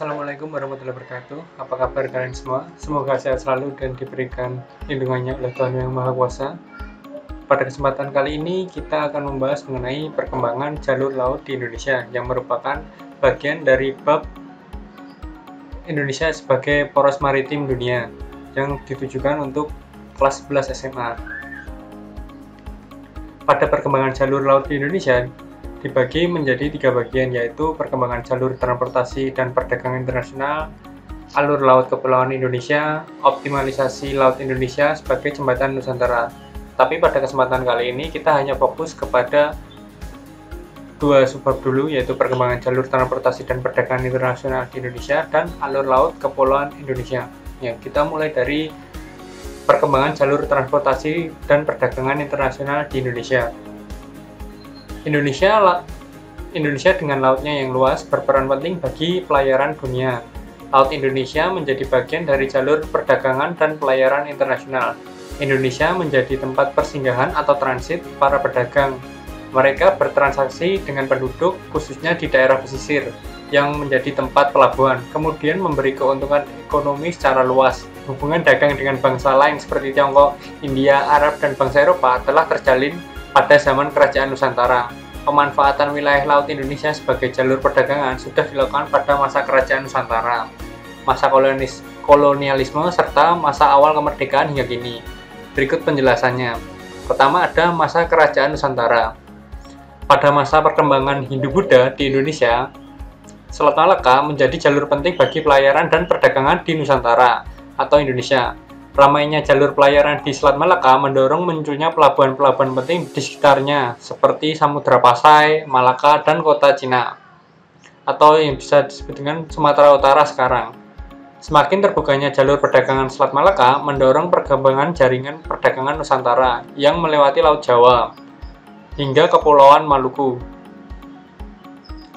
Assalamualaikum warahmatullahi wabarakatuh. Apa kabar kalian semua? Semoga sehat selalu dan diberikan lindungannya oleh Tuhan Yang Maha Kuasa. Pada kesempatan kali ini kita akan membahas mengenai perkembangan jalur laut di Indonesia yang merupakan bagian dari bab Indonesia sebagai poros maritim dunia yang ditujukan untuk kelas 11 SMA. Pada perkembangan jalur laut di Indonesia dibagi menjadi 3 bagian, yaitu perkembangan jalur transportasi dan perdagangan internasional, alur laut kepulauan Indonesia, optimalisasi laut Indonesia sebagai jembatan Nusantara. Tapi pada kesempatan kali ini kita hanya fokus kepada 2 subbab dulu, yaitu perkembangan jalur transportasi dan perdagangan internasional di Indonesia dan alur laut kepulauan Indonesia. Ya, kita mulai dari perkembangan jalur transportasi dan perdagangan internasional di Indonesia. Indonesia dengan lautnya yang luas berperan penting bagi pelayaran dunia. Laut Indonesia menjadi bagian dari jalur perdagangan dan pelayaran internasional. Indonesia menjadi tempat persinggahan atau transit para pedagang. Mereka bertransaksi dengan penduduk, khususnya di daerah pesisir, yang menjadi tempat pelabuhan, kemudian memberi keuntungan ekonomi secara luas. Hubungan dagang dengan bangsa lain seperti Tiongkok, India, Arab, dan bangsa Eropa telah terjalin pada zaman Kerajaan Nusantara. Pemanfaatan wilayah laut Indonesia sebagai jalur perdagangan sudah dilakukan pada masa Kerajaan Nusantara, masa kolonialisme, serta masa awal kemerdekaan hingga kini. Berikut penjelasannya. Pertama, ada masa Kerajaan Nusantara. Pada masa perkembangan Hindu-Buddha di Indonesia, Selat Malaka menjadi jalur penting bagi pelayaran dan perdagangan di Nusantara atau Indonesia. Ramainya jalur pelayaran di Selat Malaka mendorong munculnya pelabuhan-pelabuhan penting di sekitarnya, seperti Samudra Pasai, Malaka, dan kota Cina, atau yang bisa disebut dengan Sumatera Utara sekarang. Semakin terbukanya jalur perdagangan Selat Malaka mendorong perkembangan jaringan perdagangan Nusantara yang melewati Laut Jawa hingga Kepulauan Maluku.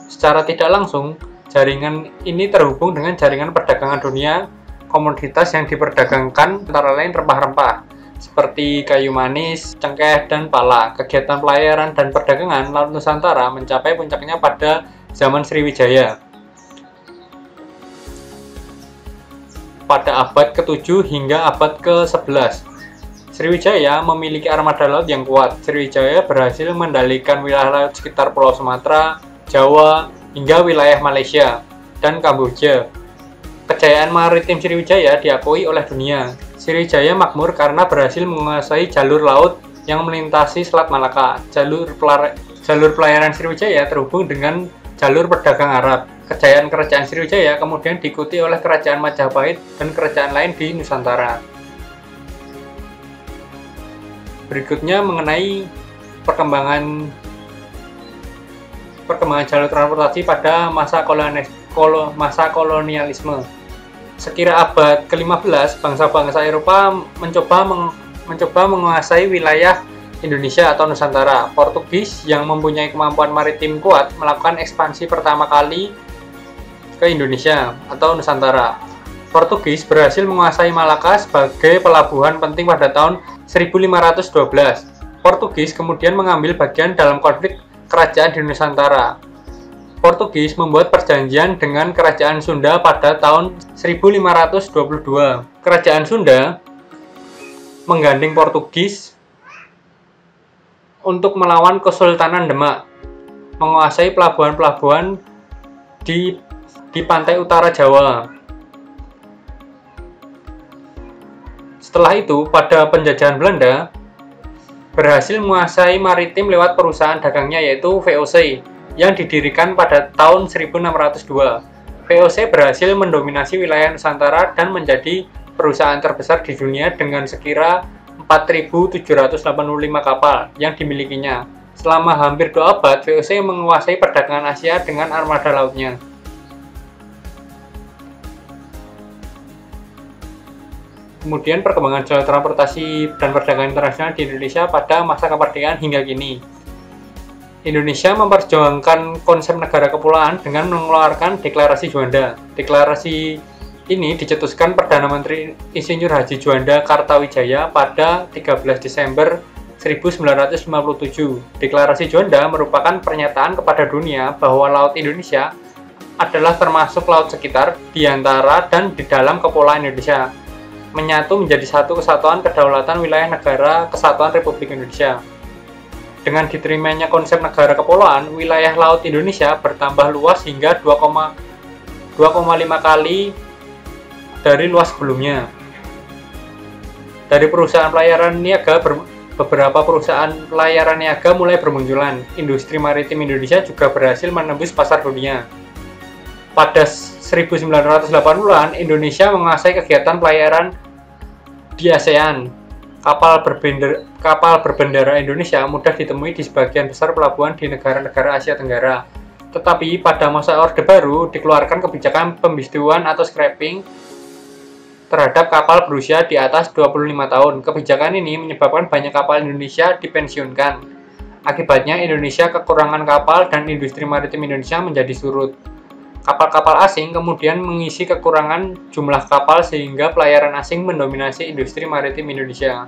Secara tidak langsung, jaringan ini terhubung dengan jaringan perdagangan dunia. Komoditas yang diperdagangkan antara lain rempah-rempah seperti kayu manis, cengkeh, dan pala. Kegiatan pelayaran dan perdagangan Laut Nusantara mencapai puncaknya pada zaman Sriwijaya pada abad ke-7 hingga abad ke-11. Sriwijaya memiliki armada laut yang kuat. Sriwijaya berhasil mengendalikan wilayah laut sekitar Pulau Sumatera, Jawa, hingga wilayah Malaysia dan Kamboja. Kejayaan maritim Sriwijaya diakui oleh dunia. Sriwijaya makmur karena berhasil menguasai jalur laut yang melintasi Selat Malaka. Jalur pelayaran Sriwijaya terhubung dengan jalur pedagang Arab. Kejayaan kerajaan Sriwijaya kemudian diikuti oleh kerajaan Majapahit dan kerajaan lain di Nusantara. Berikutnya mengenai perkembangan jalur transportasi pada masa kolonialisme. Sekira abad ke-15, bangsa-bangsa Eropa mencoba menguasai wilayah Indonesia atau Nusantara. Portugis yang mempunyai kemampuan maritim kuat melakukan ekspansi pertama kali ke Indonesia atau Nusantara. Portugis berhasil menguasai Malaka sebagai pelabuhan penting pada tahun 1512. Portugis kemudian mengambil bagian dalam konflik kerajaan di Nusantara. Portugis membuat perjanjian dengan Kerajaan Sunda pada tahun 1522. Kerajaan Sunda menggandeng Portugis untuk melawan Kesultanan Demak, menguasai pelabuhan-pelabuhan di pantai utara Jawa. Setelah itu, pada penjajahan Belanda, berhasil menguasai maritim lewat perusahaan dagangnya yaitu VOC yang didirikan pada tahun 1602. VOC berhasil mendominasi wilayah Nusantara dan menjadi perusahaan terbesar di dunia dengan sekira 4.785 kapal yang dimilikinya. Selama hampir 2 abad, VOC menguasai perdagangan Asia dengan armada lautnya. Kemudian perkembangan jalur transportasi dan perdagangan internasional di Indonesia pada masa kemerdekaan hingga kini. Indonesia memperjuangkan konsep negara kepulauan dengan mengeluarkan Deklarasi Juanda. Deklarasi ini dicetuskan Perdana Menteri Insinyur Haji Juanda Kartawijaya pada 13 Desember 1957. Deklarasi Juanda merupakan pernyataan kepada dunia bahwa Laut Indonesia adalah termasuk laut sekitar, di antara dan di dalam kepulauan Indonesia, menyatu menjadi satu kesatuan kedaulatan wilayah negara kesatuan Republik Indonesia. Dengan diterimanya konsep negara kepulauan, wilayah laut Indonesia bertambah luas hingga 2,5 kali dari luas sebelumnya. Dari perusahaan pelayaran niaga, beberapa perusahaan pelayaran niaga mulai bermunculan. Industri maritim Indonesia juga berhasil menembus pasar dunia. Pada 1980-an, Indonesia menguasai kegiatan pelayaran di ASEAN. Kapal berbendera Indonesia mudah ditemui di sebagian besar pelabuhan di negara-negara Asia Tenggara. Tetapi pada masa Orde Baru dikeluarkan kebijakan pembistuan atau scrapping terhadap kapal berusia di atas 25 tahun. Kebijakan ini menyebabkan banyak kapal Indonesia dipensiunkan. Akibatnya Indonesia kekurangan kapal dan industri maritim Indonesia menjadi surut. Kapal-kapal asing kemudian mengisi kekurangan jumlah kapal sehingga pelayaran asing mendominasi industri maritim Indonesia.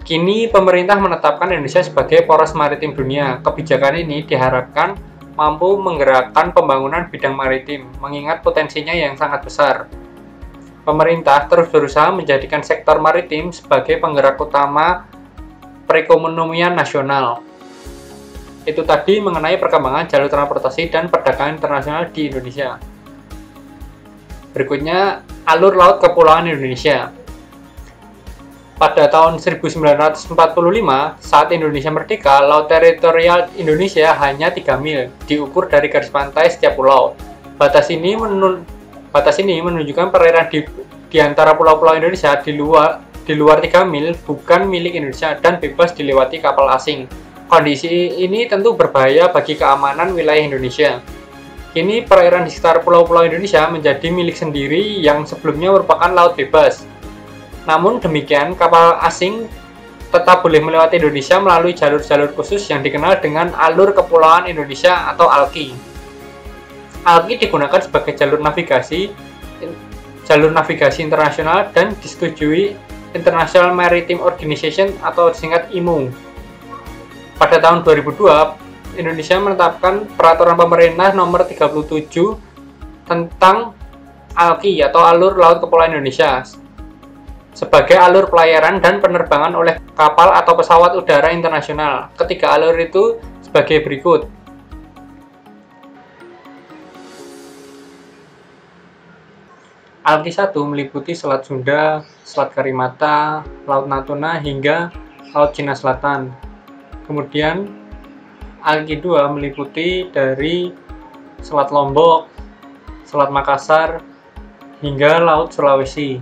Kini pemerintah menetapkan Indonesia sebagai poros maritim dunia. Kebijakan ini diharapkan mampu menggerakkan pembangunan bidang maritim, mengingat potensinya yang sangat besar. Pemerintah terus berusaha menjadikan sektor maritim sebagai penggerak utama perekonomian nasional. Itu tadi mengenai perkembangan jalur transportasi dan perdagangan internasional di Indonesia. Berikutnya, alur laut kepulauan Indonesia. Pada tahun 1945, saat Indonesia merdeka, laut teritorial Indonesia hanya 3 mil, diukur dari garis pantai setiap pulau. Batas ini menunjukkan perairan di antara pulau-pulau Indonesia di luar 3 mil bukan milik Indonesia dan bebas dilewati kapal asing. Kondisi ini tentu berbahaya bagi keamanan wilayah Indonesia. Kini perairan di sekitar pulau-pulau Indonesia menjadi milik sendiri yang sebelumnya merupakan laut bebas. Namun demikian, kapal asing tetap boleh melewati Indonesia melalui jalur-jalur khusus yang dikenal dengan Alur Kepulauan Indonesia atau ALKI. ALKI digunakan sebagai jalur navigasi internasional dan disetujui International Maritime Organization atau disingkat IMO. Pada tahun 2002, Indonesia menetapkan peraturan pemerintah nomor 37 tentang ALKI atau Alur Laut Kepulauan Indonesia sebagai alur pelayaran dan penerbangan oleh kapal atau pesawat udara internasional. Ketiga alur itu sebagai berikut. ALKI 1 meliputi Selat Sunda, Selat Karimata, Laut Natuna, hingga Laut Cina Selatan. Kemudian ALKI 2 meliputi dari Selat Lombok, Selat Makassar, hingga Laut Sulawesi.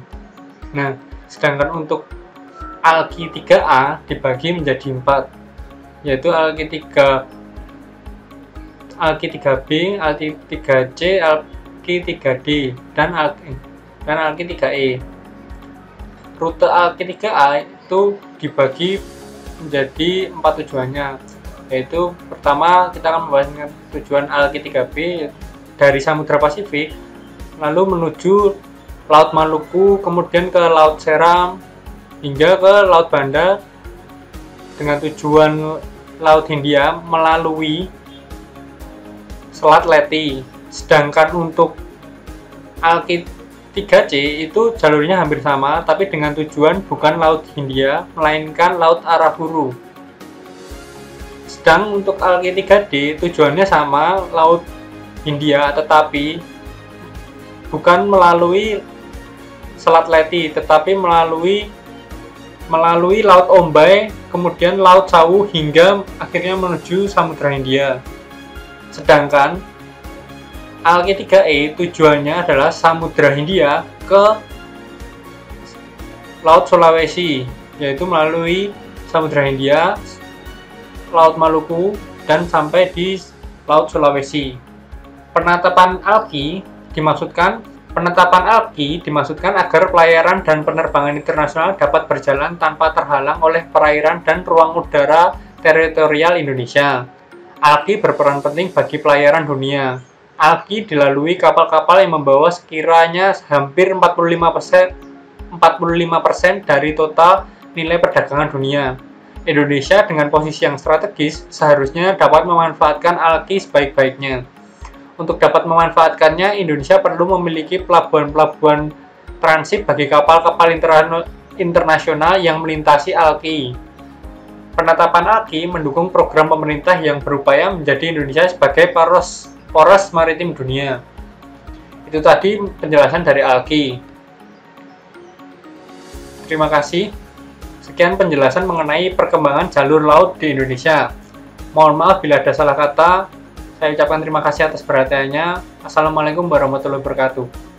Nah, sedangkan untuk ALKI 3A dibagi menjadi 4, yaitu ALKI 3B, ALKI 3C, ALKI 3D, dan ALKI 3E. Rute ALKI 3A itu dibagi menjadi 4 tujuannya, yaitu pertama kita akan membahas tujuan ALKI 3B dari Samudra Pasifik lalu menuju Laut Maluku, kemudian ke Laut Seram hingga ke Laut Banda dengan tujuan Laut Hindia melalui Selat Leyte. Sedangkan untuk ALKI 3C itu jalurnya hampir sama, tapi dengan tujuan bukan Laut Hindia, melainkan Laut Arafuru. Sedang untuk ALKI 3D tujuannya sama, Laut Hindia, tetapi bukan melalui Selat Leyte, tetapi melalui Laut Ombai, kemudian Laut Sawu hingga akhirnya menuju Samudra Hindia. Sedangkan ALKI 3E tujuannya adalah Samudra Hindia ke Laut Sulawesi, yaitu melalui Samudra Hindia, Laut Maluku, dan sampai di Laut Sulawesi. Penetapan ALKI dimaksudkan agar pelayaran dan penerbangan internasional dapat berjalan tanpa terhalang oleh perairan dan ruang udara teritorial Indonesia. ALKI berperan penting bagi pelayaran dunia. ALKI dilalui kapal-kapal yang membawa sekiranya hampir 45% dari total nilai perdagangan dunia. Indonesia dengan posisi yang strategis seharusnya dapat memanfaatkan ALKI sebaik-baiknya. Untuk dapat memanfaatkannya, Indonesia perlu memiliki pelabuhan-pelabuhan transit bagi kapal-kapal internasional yang melintasi ALKI. Penetapan ALKI mendukung program pemerintah yang berupaya menjadi Indonesia sebagai poros maritim dunia. Itu tadi penjelasan dari ALKI. Terima kasih. Sekian penjelasan mengenai perkembangan jalur laut di Indonesia. Mohon maaf bila ada salah kata. Saya ucapkan terima kasih atas perhatiannya. Assalamualaikum warahmatullahi wabarakatuh.